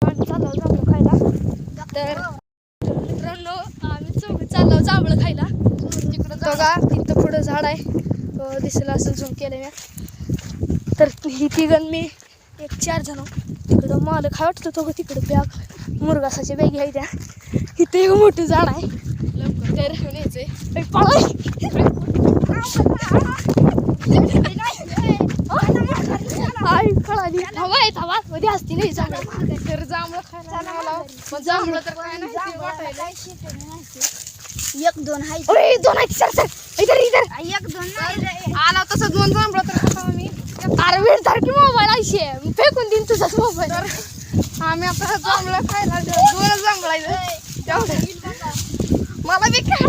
आम्ही चाललो जांभळं खायला. तर मित्रांनो आम्ही चौघी चाललो जांभळं खायला. तिकडं बघा तिथं पुढं झाड आहे दिसलं असं झूम केलं मी. तर ही तिघं मी 4 जण तिकडं माल खाय वाटतं तो तिकडं बॅग मुरगासाच्या बॅगी आहे त्या. इथे एक मोठं झाड आहे लवकर तर यायचंय आई कळाली हवा आहे हवा मध्ये असती नाही जांभळं. तर जांभळं खायला आला पण जांभळं तर काय नाही वाटायला 1-2 आहे. ओय 2 आहेत सर सर इधर इधर 1-2 आला तसं 2 जांभळं तर खाता मी. अरे वेळ सारखी मोबाईल आयशे फेकून देईन तुझाच मोबाईल. आम्ही आता जांभळं खायला 2 जांभळं आहे तेवढे मला बी काय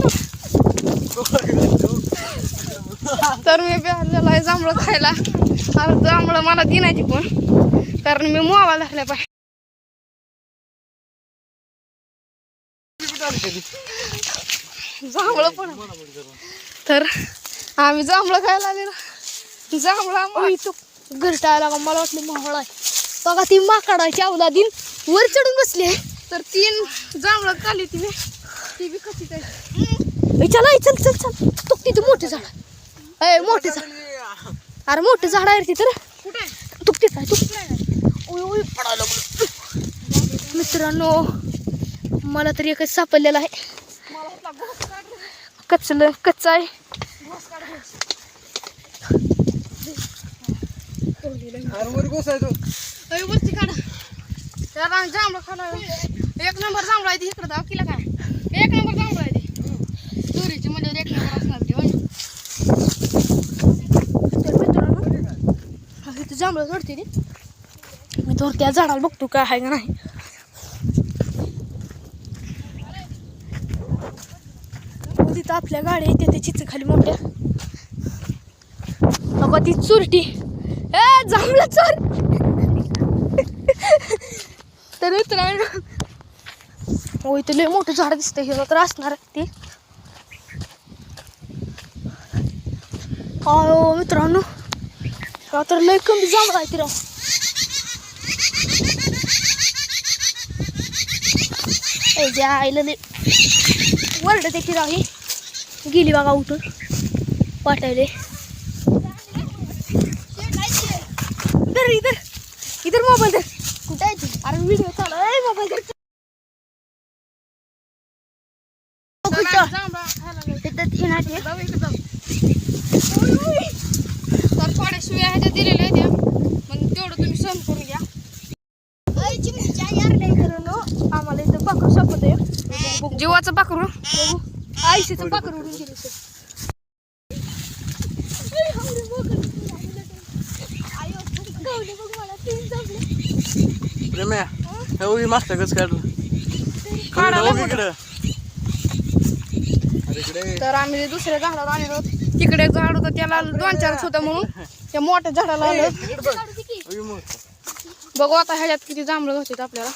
तर मी बिहारलेला आहे जांभळं खायला. आता जांभळं मला दिनायची पण कारण मी मोबाईल धरल्या पाहिजे. जांभळं पण तर आम्ही जांभळं खायला आले ना. जांभळा तो घरटायला का मला वाटलं मावळा आहे बघा ती माकडाची अवला दिन वर चढून बसली आहे. तर 3 जांभळं खाली तिने ती बी कशी काय चला चल चल चल तो तिथे मोठे झाड आहे मोठे झाड. अरे मोठे झाड आहे तिथं कुठे तुकतीच आहे तू पडायला मित्रांनो. मला तरी एकच सापडलेला आहे कच्चा आहे. वरती काढा त्याला जांभळं खाला 1 नंबर जांभळं आहे ती. इकडं जाऊ किला काय 1 नंबर जांभळं आहे ती तुरीची म्हणजे 1 नंबर असणार ती होय. तर मित्रांनो इथं जांभळं चढते ती मी तर त्या झाडाला बघतो काय आहे का नाही. तिथं आपल्या गाडी येते त्या चिच खाली मोठ्या बघा ती चुरटी जांभळं चोर. तर मित्रांनो हो इथं लय मोठं झाड दिसतंय हे तर असणार ते. हो मित्रांनो का तर लय कमी जांभळं आहे तिला. ज्या आईला वरडते ती राही गेली बघा उठून वाटायले. इधर इधर इधर मोबाईल दर कुठे आहे तू. अरे व्हिडिओ चालू आहे मोबाईल दर. तर थोड्या शिव्या ह्याच्या दिलेल्या आहेत मग तेवढं तुम्ही सहन करून घ्या. आम्हाला इथं पाखरू सापडतंय जीवाचं पाखरू बघू आयुष्याचं पाखरू उडून गेलं सर. तर आम्ही दुसऱ्या झाडाला आलेलो तिकडे एक झाड होतं त्याला 2-4 होतं म्हणून त्या मोठ्या झाडाला आलं. बघू आता ह्याच्यात किती जांभळं होते आपल्याला.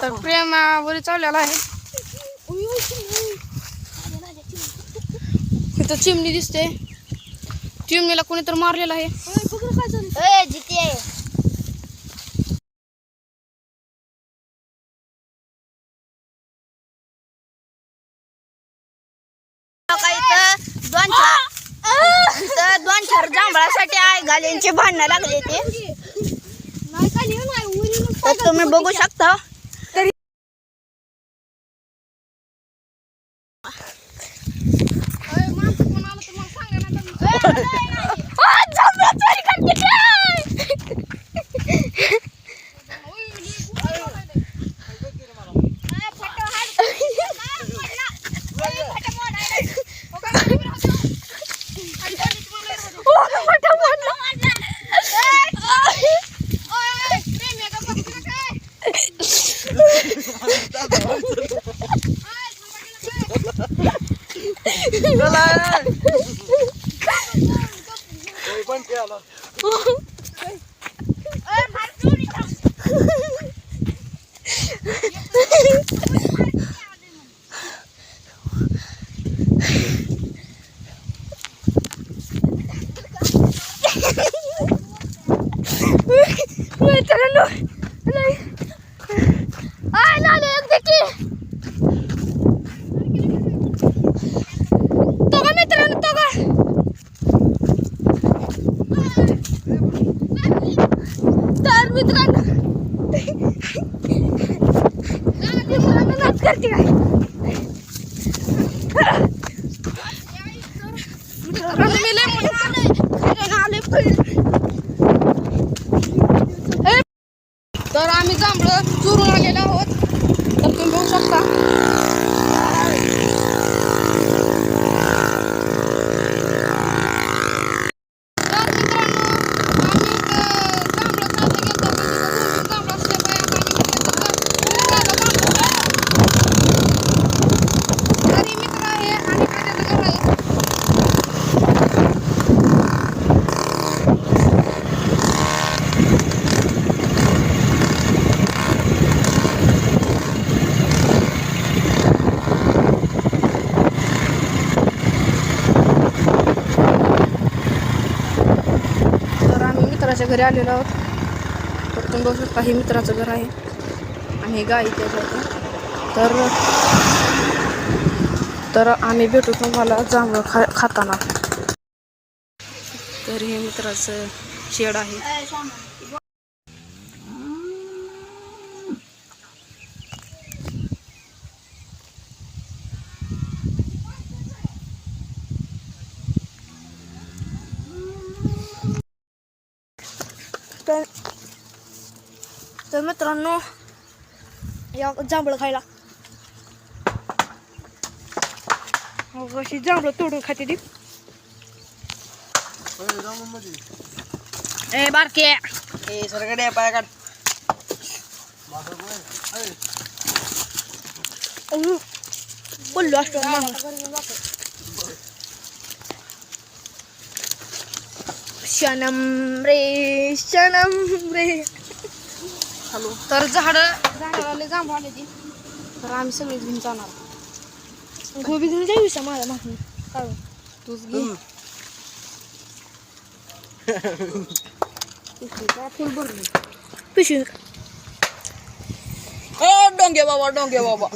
तर प्रेमावरी चाललेला आहे. इथं चिमणी दिसते चिमणीला कोणी तर मारलेलं आहे. दोन चार जांभळासाठी आई गाल्यांची भांडणं लागले ते तर तुम्ही बघू शकता. तर मित्रांनो नाच करते काय तर आम्ही जांभळं चुरून आलेलो आहोत तर तुम्ही बघू शकता मित्राच्या घरी आलेलो आहोत तर तुम्ही बघू शकता हे मित्राचं घर आहे आणि गाय त्याच्यात तर आम्ही भेटू तुम्हाला जांभळं खाताना तर हे मित्राचं शेड आहे तर मित्रांनो या जांभळं खायला अशी जांभळं तोडून खाते ती ए बारके ए सरकडे पाय काढ बोललो असतो शनम रे हॅलो तर झाडाला जांभळं आले ती तर आम्ही सगळेच घेऊन जाणार गोबी घेऊन जाऊ माझ्या मागून काढून तूच घे फुल भरली पिशवी डोंगे बाबा